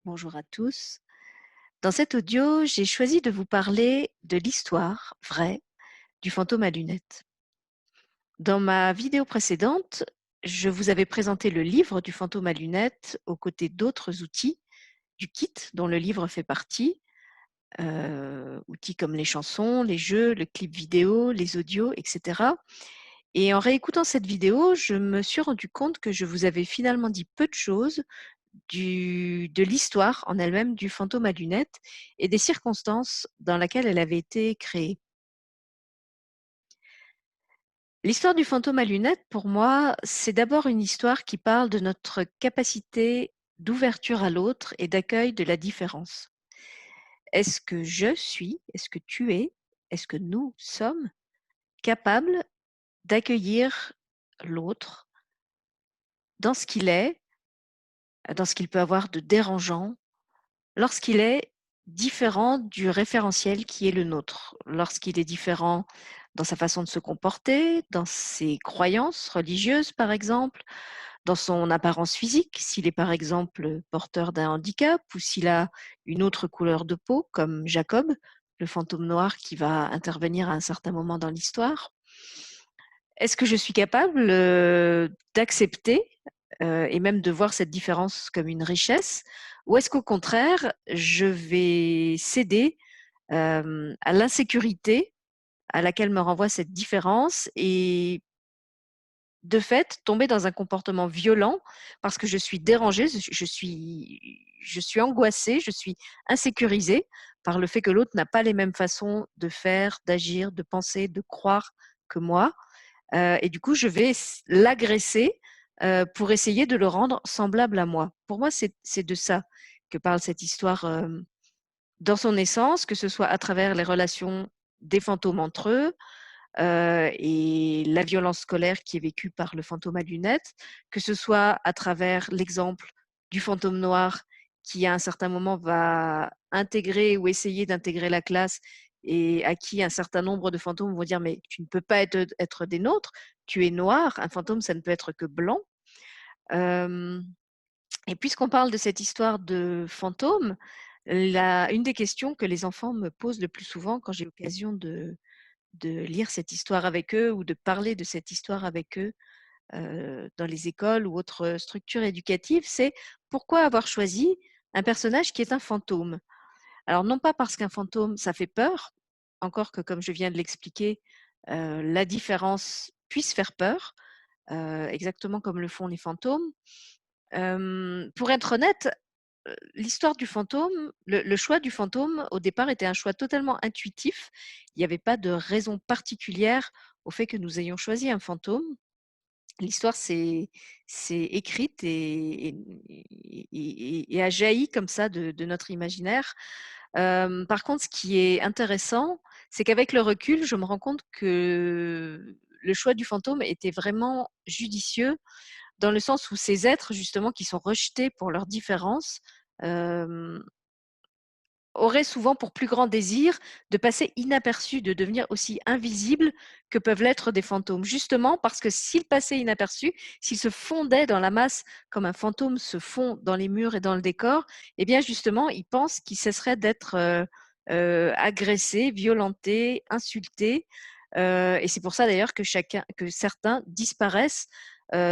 Bonjour à tous. Dans cet audio, j'ai choisi de vous parler de l'histoire vraie du fantôme à lunettes. Dans ma vidéo précédente, je vous avais présenté le livre du fantôme à lunettes aux côtés d'autres outils du kit dont le livre fait partie, outils comme les chansons, les jeux, le clip vidéo, les audios, etc. Et en réécoutant cette vidéo, je me suis rendu compte que je vous avais finalement dit peu de choses de l'histoire en elle-même du fantôme à lunettes et des circonstances dans lesquelles elle avait été créée. L'histoire du fantôme à lunettes, pour moi, c'est d'abord une histoire qui parle de notre capacité d'ouverture à l'autre et d'accueil de la différence. Est-ce que je suis, est-ce que tu es, est-ce que nous sommes capables d'accueillir l'autre dans ce qu'il est, dans ce qu'il peut avoir de dérangeant, lorsqu'il est différent du référentiel qui est le nôtre, lorsqu'il est différent dans sa façon de se comporter, dans ses croyances religieuses par exemple, dans son apparence physique, s'il est par exemple porteur d'un handicap ou s'il a une autre couleur de peau comme Jacob, le fantôme noir qui va intervenir à un certain moment dans l'histoire. Est-ce que je suis capable d'accepter et même de voir cette différence comme une richesse? Ou est-ce qu'au contraire, je vais céder à l'insécurité à laquelle me renvoie cette différence et de fait tomber dans un comportement violent parce que je suis dérangée, je suis angoissée, je suis insécurisée par le fait que l'autre n'a pas les mêmes façons de faire, d'agir, de penser, de croire que moi. Et du coup, je vais l'agresser pour essayer de le rendre semblable à moi. Pour moi, c'est de ça que parle cette histoire dans son essence, que ce soit à travers les relations des fantômes entre eux et la violence scolaire qui est vécue par le fantôme à lunettes, que ce soit à travers l'exemple du fantôme noir qui, à un certain moment, va intégrer ou essayer d'intégrer la classe et à qui un certain nombre de fantômes vont dire mais tu ne peux pas être des nôtres, tu es noir, un fantôme ça ne peut être que blanc. Euh, et puisqu'on parle de cette histoire de fantôme, une des questions que les enfants me posent le plus souvent quand j'ai l'occasion de lire cette histoire avec eux ou de parler de cette histoire avec eux dans les écoles ou autres structures éducatives, c'est pourquoi avoir choisi un personnage qui est un fantôme. Alors non pas parce qu'un fantôme, ça fait peur, encore que comme je viens de l'expliquer, la différence puisse faire peur, exactement comme le font les fantômes. Pour être honnête, l'histoire du fantôme, le choix du fantôme, au départ, était un choix totalement intuitif. Il n'y avait pas de raison particulière au fait que nous ayons choisi un fantôme. L'histoire s'est écrite et a jailli comme ça de notre imaginaire. Par contre, ce qui est intéressant, c'est qu'avec le recul, je me rends compte que le choix du fantôme était vraiment judicieux dans le sens où ces êtres justement qui sont rejetés pour leurs différences, hem, auraient souvent pour plus grand désir de passer inaperçus, de devenir aussi invisibles que peuvent l'être des fantômes. Justement parce que s'ils passaient inaperçus, s'ils se fondaient dans la masse comme un fantôme se fond dans les murs et dans le décor, eh bien justement, ils pensent qu'ils cesseraient d'être, agressés, violentés, insultés, et c'est pour ça d'ailleurs que certains disparaissent,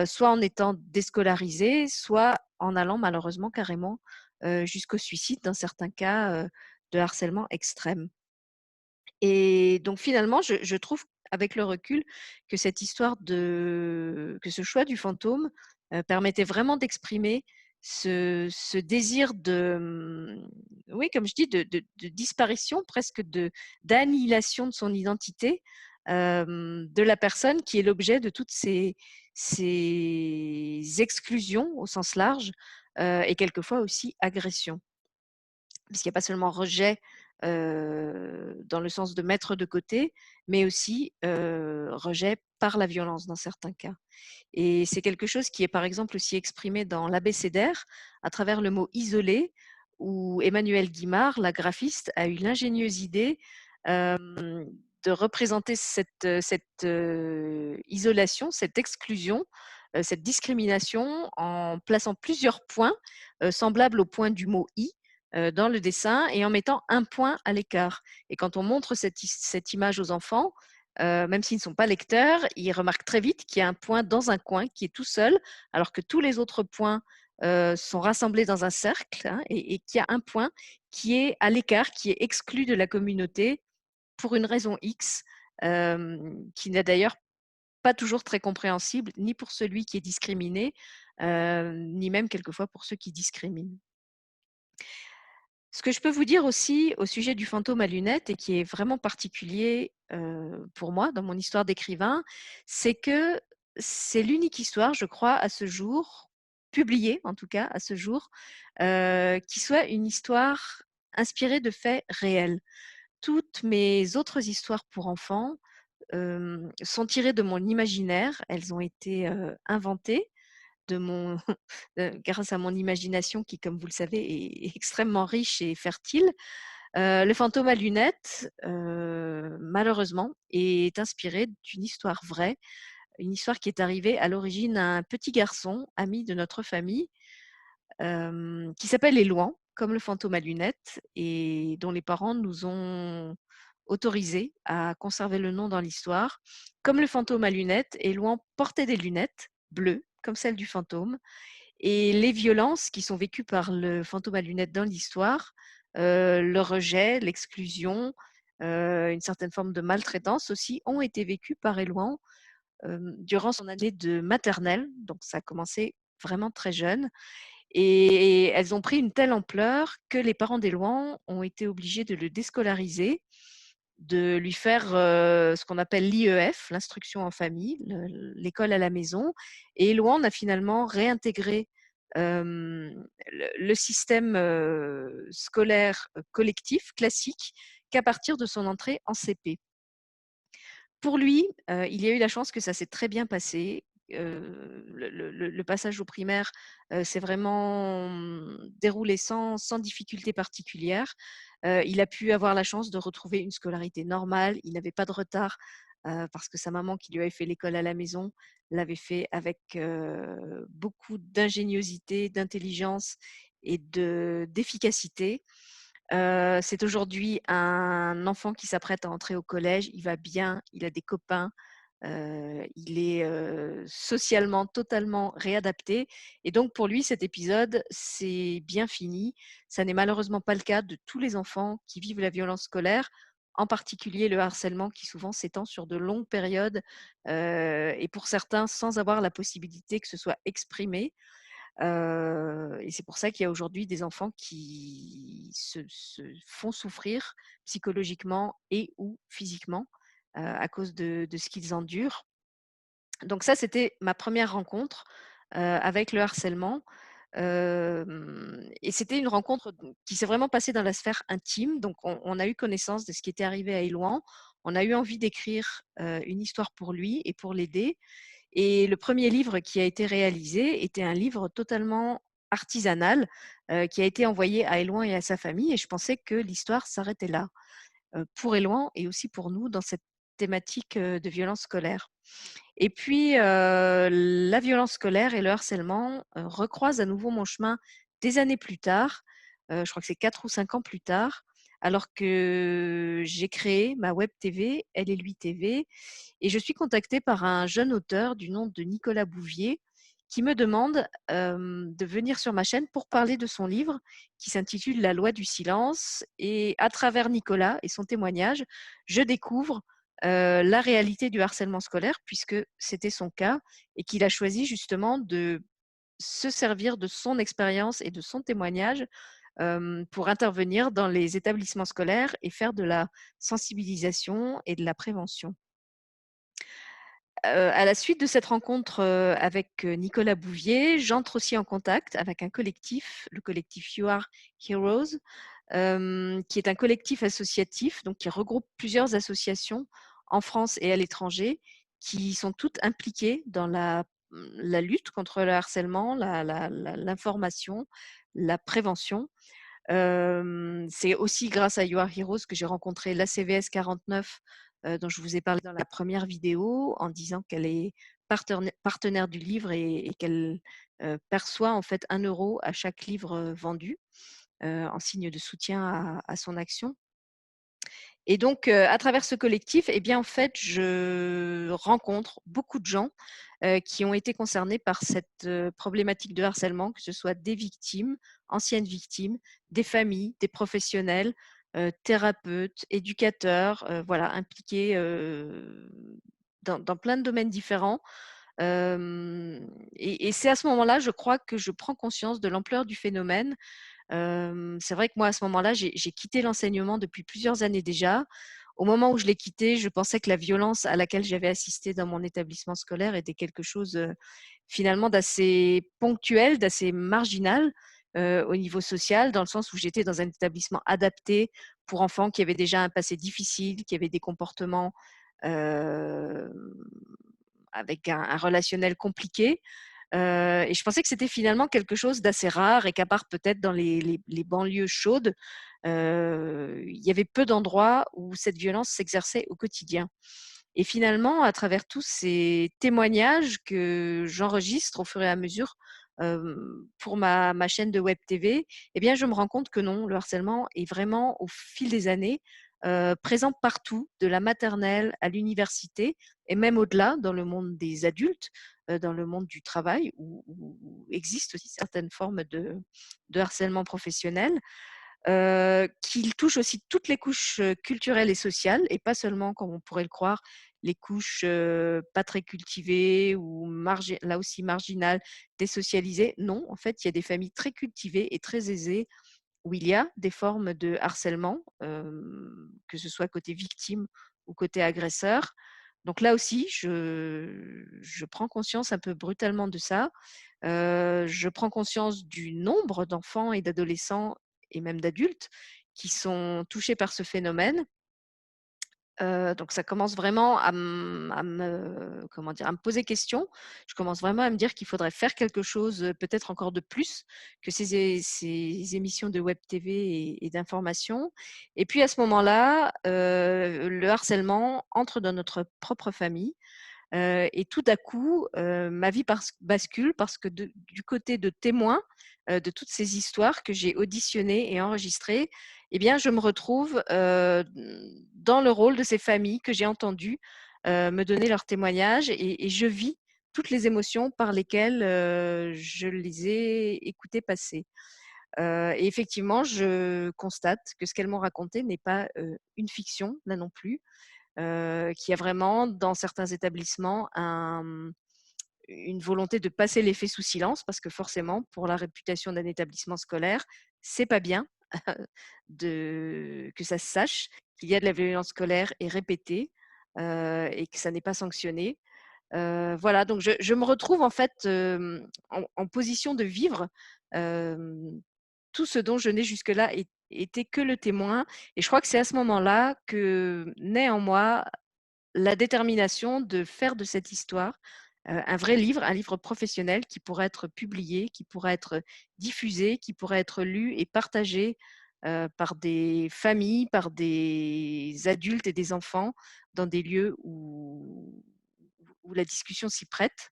soit en étant déscolarisés, soit en allant malheureusement carrément jusqu'au suicide dans certains cas de harcèlement extrême. Et donc finalement, je trouve avec le recul que cette histoire que ce choix du fantôme permettait vraiment d'exprimer ce désir oui, comme je dis, de disparition, presque d'annihilation de son identité de la personne qui est l'objet de toutes ces exclusions au sens large et quelquefois aussi agression. Puisqu'il n'y a pas seulement rejet dans le sens de mettre de côté, mais aussi rejet par la violence dans certains cas. Et c'est quelque chose qui est par exemple aussi exprimé dans l'abécédaire à travers le mot isolé, où Emmanuelle Guimard, la graphiste, a eu l'ingénieuse idée de représenter cette isolation, cette exclusion cette discrimination en plaçant plusieurs points, semblables au point du mot «i», dans le dessin et en mettant un point à l'écart. Et quand on montre cette image aux enfants, même s'ils ne sont pas lecteurs, ils remarquent très vite qu'il y a un point dans un coin qui est tout seul, alors que tous les autres points, sont rassemblés dans un cercle, hein, et qu'il y a un point qui est à l'écart, qui est exclu de la communauté pour une raison X, qui n'est d'ailleurs pas toujours très compréhensible, ni pour celui qui est discriminé, ni même quelquefois pour ceux qui discriminent. Ce que je peux vous dire aussi au sujet du fantôme à lunettes et qui est vraiment particulier, pour moi dans mon histoire d'écrivain, c'est que c'est l'unique histoire, je crois, à ce jour, publiée en tout cas à ce jour, qui soit une histoire inspirée de faits réels. Toutes mes autres histoires pour enfants, sont tirées de mon imaginaire. Elles ont été, inventées de mon grâce à mon imagination qui, comme vous le savez, est extrêmement riche et fertile. Le fantôme à lunettes, malheureusement, est inspiré d'une histoire vraie, une histoire qui est arrivée à l'origine à un petit garçon, ami de notre famille, qui s'appelle Élouan, comme le fantôme à lunettes et dont les parents nous ont autorisés à conserver le nom dans l'histoire. Comme le fantôme à lunettes, Élouan portait des lunettes bleues, comme celles du fantôme, et les violences qui sont vécues par le fantôme à lunettes dans l'histoire, le rejet, l'exclusion, une certaine forme de maltraitance aussi, ont été vécues par Élouan, durant son année de maternelle, donc ça a commencé vraiment très jeune. Et elles ont pris une telle ampleur que les parents d'Élouan ont été obligés de le déscolariser, de lui faire, ce qu'on appelle l'IEF, l'instruction en famille, l'école à la maison. Et Élouan a finalement réintégré, le système, scolaire, collectif classique qu'à partir de son entrée en CP. Pour lui, il y a eu la chance que ça s'est très bien passé. Le passage au primaire, s'est vraiment, déroulé sans difficulté particulière. Il a pu avoir la chance de retrouver une scolarité normale. Il n'avait pas de retard, parce que sa maman qui lui avait fait l'école à la maison, l'avait fait avec, beaucoup d'ingéniosité, d'intelligence et d'efficacité. C'est aujourd'hui un enfant qui s'apprête à entrer au collège. Il va bien, il a des copains, il est, socialement totalement réadapté et donc pour lui, cet épisode, c'est bien fini. Ça n'est malheureusement pas le cas de tous les enfants qui vivent la violence scolaire, en particulier le harcèlement qui souvent s'étend sur de longues périodes, et pour certains sans avoir la possibilité que ce soit exprimé. Et c'est pour ça qu'il y a aujourd'hui des enfants qui se font souffrir psychologiquement et ou physiquement, à cause de ce qu'ils endurent. Donc ça, c'était ma première rencontre, avec le harcèlement. Et c'était une rencontre qui s'est vraiment passée dans la sphère intime. Donc on a eu connaissance de ce qui était arrivé à Élouan. On a eu envie d'écrire, une histoire pour lui et pour l'aider. Et le premier livre qui a été réalisé était un livre totalement artisanal, qui a été envoyé à Élouan et à sa famille et je pensais que l'histoire s'arrêtait là, pour Élouan et aussi pour nous dans cette thématique, de violence scolaire. Et puis, la violence scolaire et le harcèlement, recroisent à nouveau mon chemin des années plus tard, je crois que c'est 4 ou 5 ans plus tard, alors que j'ai créé ma web TV, Elle et lui TV et je suis contactée par un jeune auteur du nom de Nicolas Bouvier qui me demande, de venir sur ma chaîne pour parler de son livre qui s'intitule La loi du silence et à travers Nicolas et son témoignage, je découvre, la réalité du harcèlement scolaire puisque c'était son cas et qu'il a choisi justement de se servir de son expérience et de son témoignage, pour intervenir dans les établissements scolaires et faire de la sensibilisation et de la prévention. À la suite de cette rencontre, avec, Nicolas Bouvier, j'entre aussi en contact avec un collectif, le collectif You Are Heroes, qui est un collectif associatif, donc qui regroupe plusieurs associations en France et à l'étranger, qui sont toutes impliquées dans la lutte contre le harcèlement, l'information, la prévention. C'est aussi grâce à You Are Heroes que j'ai rencontré l'ACVS 49, dont je vous ai parlé dans la première vidéo, en disant qu'elle est partenaire du livre et qu'elle perçoit en fait 1 € à chaque livre vendu en signe de soutien à son action. Et donc, à travers ce collectif, eh bien, en fait, je rencontre beaucoup de gens qui ont été concernés par cette problématique de harcèlement, que ce soit des victimes, anciennes victimes, des familles, des professionnels, thérapeutes, éducateurs, voilà, impliqués dans plein de domaines différents. Et c'est à ce moment-là, je crois, que je prends conscience de l'ampleur du phénomène. C'est vrai que moi, à ce moment-là, j'ai quitté l'enseignement depuis plusieurs années déjà. Au moment où je l'ai quitté, je pensais que la violence à laquelle j'avais assisté dans mon établissement scolaire était quelque chose, finalement d'assez ponctuel, d'assez marginal, au niveau social, dans le sens où j'étais dans un établissement adapté pour enfants qui avaient déjà un passé difficile, qui avaient des comportements, hem, avec un relationnel compliqué. Et je pensais que c'était finalement quelque chose d'assez rare et qu'à part peut-être dans les banlieues chaudes, il y avait peu d'endroits où cette violence s'exerçait au quotidien. Et finalement, à travers tous ces témoignages que j'enregistre au fur et à mesure, pour ma chaîne de web TV, eh bien, je me rends compte que non, le harcèlement est vraiment au fil des années, présent partout, de la maternelle à l'université et même au-delà, dans le monde des adultes, dans le monde du travail où existent aussi certaines formes de harcèlement professionnel, qu'il touche aussi toutes les couches, culturelles et sociales et pas seulement, comme on pourrait le croire, les couches, pas très cultivées ou là aussi marginales, désocialisées. Non, en fait, il y a des familles très cultivées et très aisées où il y a des formes de harcèlement, que ce soit côté victime ou côté agresseur. Donc là aussi, je prends conscience un peu brutalement de ça. Je prends conscience du nombre d'enfants et d'adolescents et même d'adultes qui sont touchés par ce phénomène. Donc ça commence vraiment à me comment dire? À me poser question. Je commence vraiment à me dire qu'il faudrait faire quelque chose, peut-être encore de plus que ces émissions de web TV et d'information. Et puis à ce moment-là, le harcèlement entre dans notre propre famille. Et tout à coup, ma vie bascule parce que du côté de témoin, de toutes ces histoires que j'ai auditionnées et enregistrées, eh bien, je me retrouve, dans le rôle de ces familles que j'ai entendues, me donner leurs témoignages et je vis toutes les émotions par lesquelles, je les ai écoutées passer. Et effectivement, je constate que ce qu'elles m'ont raconté n'est pas, une fiction, là non plus, qu'il y a vraiment dans certains établissements une volonté de passer les faits sous silence parce que forcément, pour la réputation d'un établissement scolaire, c'est pas bien que ça se sache qu'il y a de la violence scolaire et répétée, et que ça n'est pas sanctionné. Voilà, donc je me retrouve en fait, en position de vivre, hem, tout ce dont je n'ai jusque-là été que le témoin et je crois que c'est à ce moment-là que naît en moi la détermination de faire de cette histoire, un vrai livre, un livre professionnel qui pourrait être publié, qui pourrait être diffusé, qui pourrait être lu et partagé, par des familles, par des adultes et des enfants dans des lieux où la discussion s'y prête.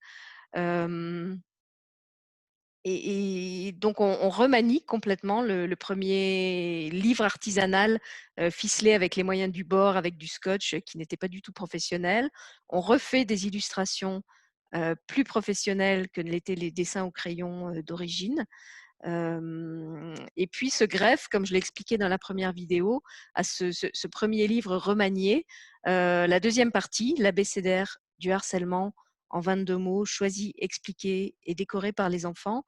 Hem et donc on remanie complètement le 1er livre artisanal, ficelé avec les moyens du bord, avec du scotch, qui n'était pas du tout professionnel. On refait des illustrations, plus professionnelles que ne l'étaient les dessins au crayon, d'origine. Et puis se greffe, comme je l'ai expliqué dans la première vidéo, à ce 1er livre remanié, la deuxième partie, l'abécédaire du harcèlement en 22 mots, choisis, expliqués et décorés par les enfants,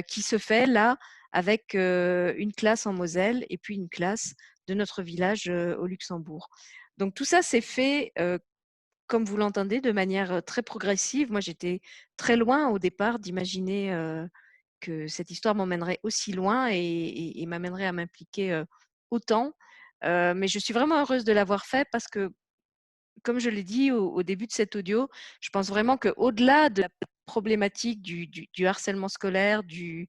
qui se fait là avec, une classe en Moselle et puis une classe de notre village, au Luxembourg. Donc tout ça s'est fait, comme vous l'entendez, de manière, très progressive. Moi, j'étais très loin au départ d'imaginer, que cette histoire m'emmènerait aussi loin et m'amènerait à m'impliquer, autant. Mais je suis vraiment heureuse de l'avoir fait parce que, comme je l'ai dit au début de cet audio, je pense vraiment qu'au-delà de la problématique du harcèlement scolaire, du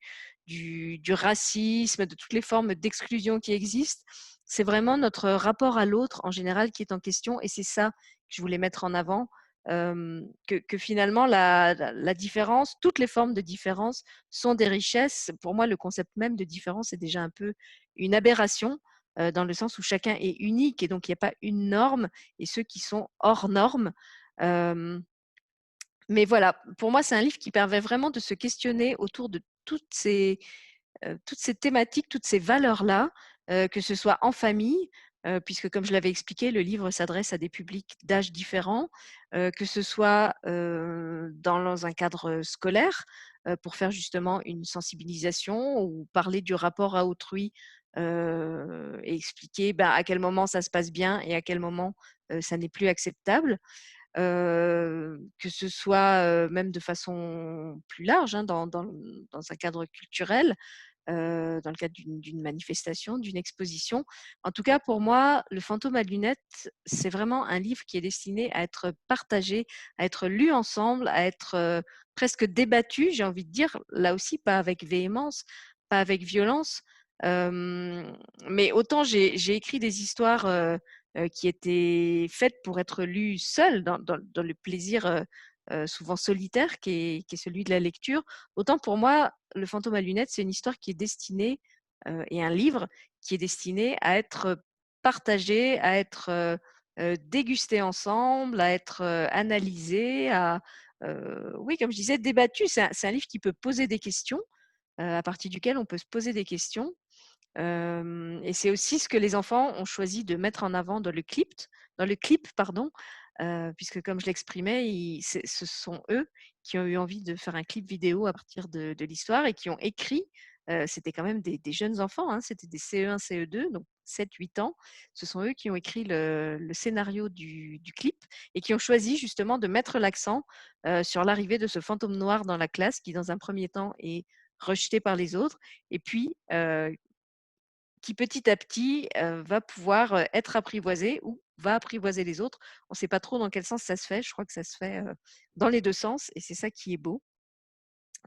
racisme, de toutes les formes d'exclusion qui existent, c'est vraiment notre rapport à l'autre en général qui est en question et c'est ça que je voulais mettre en avant, que finalement la différence, toutes les formes de différence sont des richesses. Pour moi, le concept même de différence est déjà un peu une aberration, dans le sens où chacun est unique et donc il y a pas une norme et ceux qui sont hors norme. Hem, mais voilà, pour moi, c'est un livre qui permet vraiment de se questionner autour de toutes ces thématiques, toutes ces valeurs-là, que ce soit en famille, puisque comme je l'avais expliqué, le livre s'adresse à des publics d'âges différents, que ce soit, dans un cadre scolaire, pour faire justement une sensibilisation ou parler du rapport à autrui, et expliquer, ben, à quel moment ça se passe bien et à quel moment, ça n'est plus acceptable. Que ce soit, même de façon plus large, hein, dans un cadre culturel, dans le cadre d'une manifestation, d'une exposition. En tout cas, pour moi, Le fantôme à lunettes, c'est vraiment un livre qui est destiné à être partagé, à être lu ensemble, à être, presque débattu, j'ai envie de dire, là aussi pas avec véhémence, pas avec violence. Hem, mais autant j'ai écrit des histoires, qui étaient faites pour être lues seules dans le plaisir, souvent solitaire qui est celui de la lecture. Autant pour moi, Le fantôme à lunettes, c'est une histoire qui est destinée, et un livre qui est destiné à être partagé, à être, dégusté ensemble, à être, analysé, oui, comme je disais, débattu. C'est un livre qui peut poser des questions, à partir duquel on peut se poser des questions. Et c'est aussi ce que les enfants ont choisi de mettre en avant dans le clip, pardon, puisque comme je l'exprimais, ce sont eux qui ont eu envie de faire un clip vidéo à partir de l'histoire et qui ont écrit, c'était quand même des jeunes enfants, hein, c'était des CE1, CE2, donc 7, 8 ans. Ce sont eux qui ont écrit le scénario du clip et qui ont choisi justement de mettre l'accent, sur l'arrivée de ce fantôme noir dans la classe qui, dans un premier temps, est rejeté par les autres et puis, qui petit à petit, va pouvoir, être apprivoisé ou va apprivoiser les autres. On ne sait pas trop dans quel sens ça se fait. Je crois que ça se fait, dans les 2 sens et c'est ça qui est beau.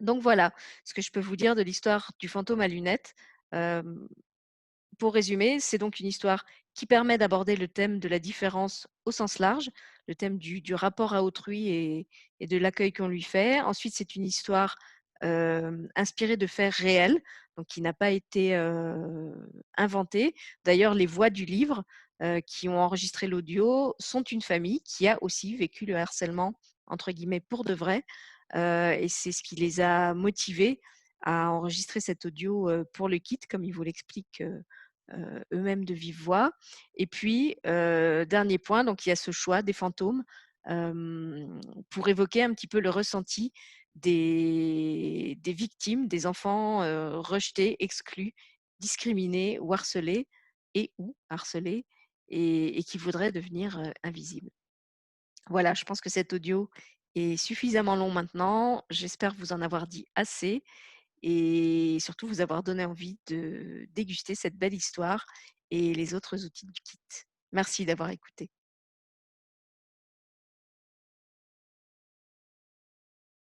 Donc voilà, ce que je peux vous dire de l'histoire du fantôme à lunettes. Hem, pour résumer, c'est donc une histoire qui permet d'aborder le thème de la différence au sens large, le thème du rapport à autrui et de l'accueil qu'on lui fait. Ensuite, c'est une histoire, inspirée de faits réels, donc qui n'a pas été, inventée. D'ailleurs, les voix du livre, qui ont enregistré l'audio sont une famille qui a aussi vécu le harcèlement entre guillemets «pour de vrai», et c'est ce qui les a motivés à enregistrer cet audio, pour le Kit, comme ils vous l'expliquent, eux-mêmes de vive voix. Et puis, dernier point, donc il y a ce choix des fantômes, pour évoquer un petit peu le ressenti des victimes, des enfants, rejetés, exclus, discriminés ou harcelés ou harcelés et qui voudraient devenir, invisibles. Voilà, je pense que cet audio est suffisamment long maintenant. J'espère vous en avoir dit assez et surtout vous avoir donné envie de déguster cette belle histoire et les autres outils du kit. Merci d'avoir écouté.